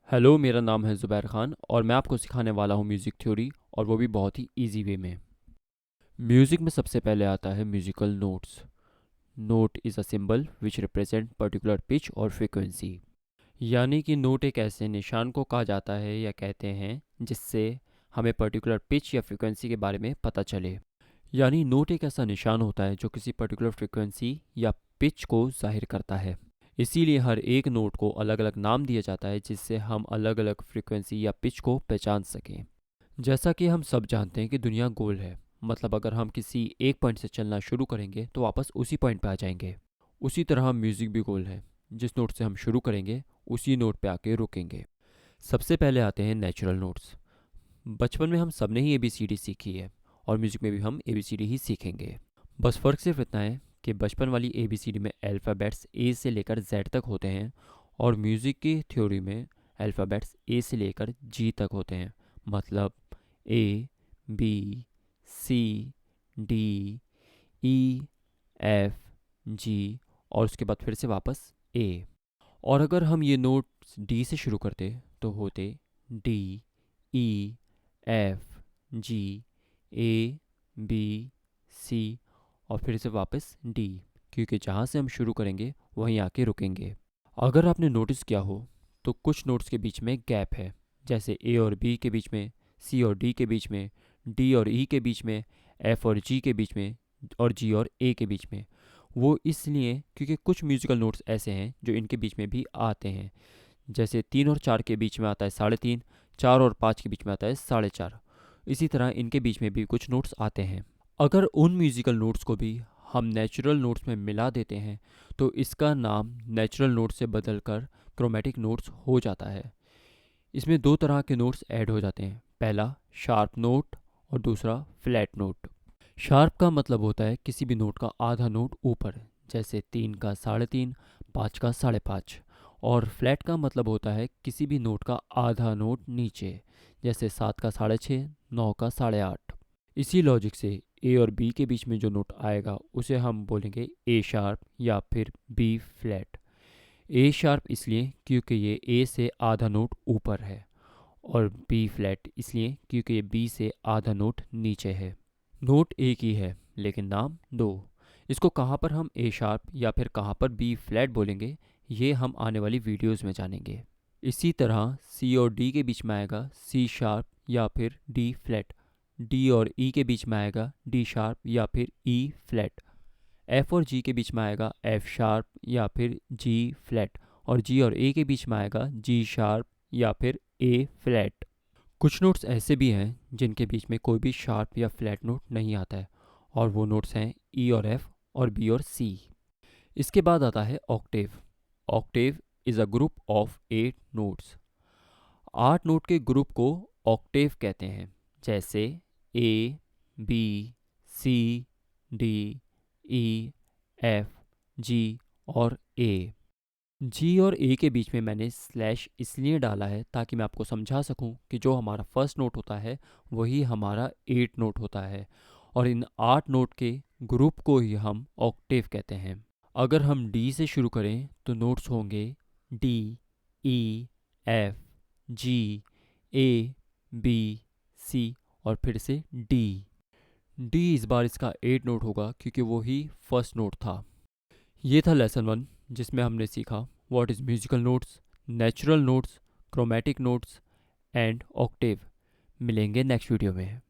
Hello, मेरा नाम है ज़ुबैर ख़ान और मैं आपको सिखाने वाला हूँ म्यूज़िक थ्योरी, और वो भी बहुत ही इजी वे में। म्यूज़िक में सबसे पहले आता है musical notes. Note is a symbol which represent particular pitch और फ्रीक्वेंसी। यानी कि नोट एक ऐसे निशान को कहा जाता है या कहते हैं जिससे हमें पर्टिकुलर पिच या फ्रीक्वेंसी के बारे में पता चले। यानी नोट एक ऐसा निशान होता है जो किसी पर्टिकुलर फ्रीक्वेंसी या पिच को जाहिर करता है। इसीलिए हर एक नोट को अलग अलग नाम दिया जाता है जिससे हम अलग अलग फ्रीक्वेंसी या पिच को पहचान सकें। जैसा कि हम सब जानते हैं कि दुनिया गोल है, मतलब अगर हम किसी एक पॉइंट से चलना शुरू करेंगे तो वापस उसी पॉइंट पे आ जाएंगे। उसी तरह म्यूज़िक भी गोल है, जिस नोट से हम शुरू करेंगे उसी नोट पे आके रुकेंगे। सबसे पहले आते हैं नेचुरल नोट्स। बचपन में हम सब ने ही ABCD सीखी है और म्यूज़िक में भी हम ABCD ही सीखेंगे। बस फ़र्क सिर्फ इतना है कि बचपन वाली ABCD में अल्फ़ाबेट्स A से लेकर Z तक होते हैं और म्यूज़िक की थ्योरी में अल्फ़ाबेट्स A से लेकर G तक होते हैं। मतलब A, B, C, D, E, F, G और उसके बाद फिर से वापस A। और अगर हम ये नोट्स D से शुरू करते तो होते D, E, F, G, A, B, C और फिर से वापस D, क्योंकि जहाँ से हम शुरू करेंगे वहीं आके रुकेंगे। अगर आपने नोटिस किया हो तो कुछ नोट्स के बीच में गैप है, जैसे A और B के बीच में, C और D के बीच में, D और E के बीच में, F और G के बीच में और G और A के बीच में। वो इसलिए क्योंकि कुछ म्यूज़िकल नोट्स ऐसे हैं जो इनके बीच में भी आते हैं, जैसे 3 और 4 के बीच में आता है 3.5, 4 और 5 के बीच में आता है 4.5। इसी तरह इनके बीच में भी कुछ नोट्स आते हैं। अगर उन म्यूज़िकल नोट्स को भी हम नेचुरल नोट्स में मिला देते हैं तो इसका नाम नेचुरल नोट्स से बदलकर क्रोमेटिक नोट्स हो जाता है। इसमें दो तरह के नोट्स ऐड हो जाते हैं, पहला शार्प नोट और दूसरा फ्लैट नोट। शार्प का मतलब होता है किसी भी नोट का आधा नोट ऊपर, जैसे 3 का 3.5, 5 का 5.5। और फ्लैट का मतलब होता है किसी भी नोट का आधा नोट नीचे, जैसे 7 का 6.5, 9 का 8.5। इसी लॉजिक से ए और बी के बीच में जो नोट आएगा उसे हम बोलेंगे ए शार्प या फिर बी फ्लैट। ए शार्प इसलिए क्योंकि ये ए से आधा नोट ऊपर है, और बी फ्लैट इसलिए क्योंकि ये बी से आधा नोट नीचे है। नोट एक ही है लेकिन नाम दो। इसको कहाँ पर हम ए शार्प या फिर कहाँ पर बी फ्लैट बोलेंगे, ये हम आने वाली वीडियोस में जानेंगे। इसी तरह सी और डी के बीच में आएगा सी शार्प या फिर डी फ्लैट। डी और ई के बीच में आएगा डी शार्प या फिर ई फ्लैट। एफ और जी के बीच में आएगा एफ शार्प या फिर जी फ्लैट। और जी और ए के बीच में आएगा जी शार्प या फिर ए फ्लैट। कुछ नोट्स ऐसे भी हैं जिनके बीच में कोई भी शार्प या फ्लैट नोट नहीं आता है, और वो नोट्स हैं ई और एफ और बी और सी। इसके बाद आता है Octave. Octave is a group of 8 notes. 8 note के ग्रुप को ऑक्टेव कहते हैं, जैसे ए, बी, सी, डी, ई, एफ, जी और ए। जी और ए के बीच में मैंने स्लैश इसलिए डाला है ताकि मैं आपको समझा सकूं कि जो हमारा फर्स्ट नोट होता है वही हमारा 8 नोट होता है, और इन 8 नोट के ग्रुप को ही हम ऑक्टेव कहते हैं। अगर हम डी से शुरू करें तो नोट्स होंगे डी, ई, एफ, जी, ए, बी, सी और फिर से डी। डी इस बार इसका 8 नोट होगा क्योंकि वो ही फर्स्ट नोट था। ये था लेसन 1, जिसमें हमने सीखा what is musical notes, natural notes, chromatic notes and Octave. मिलेंगे नेक्स्ट वीडियो में।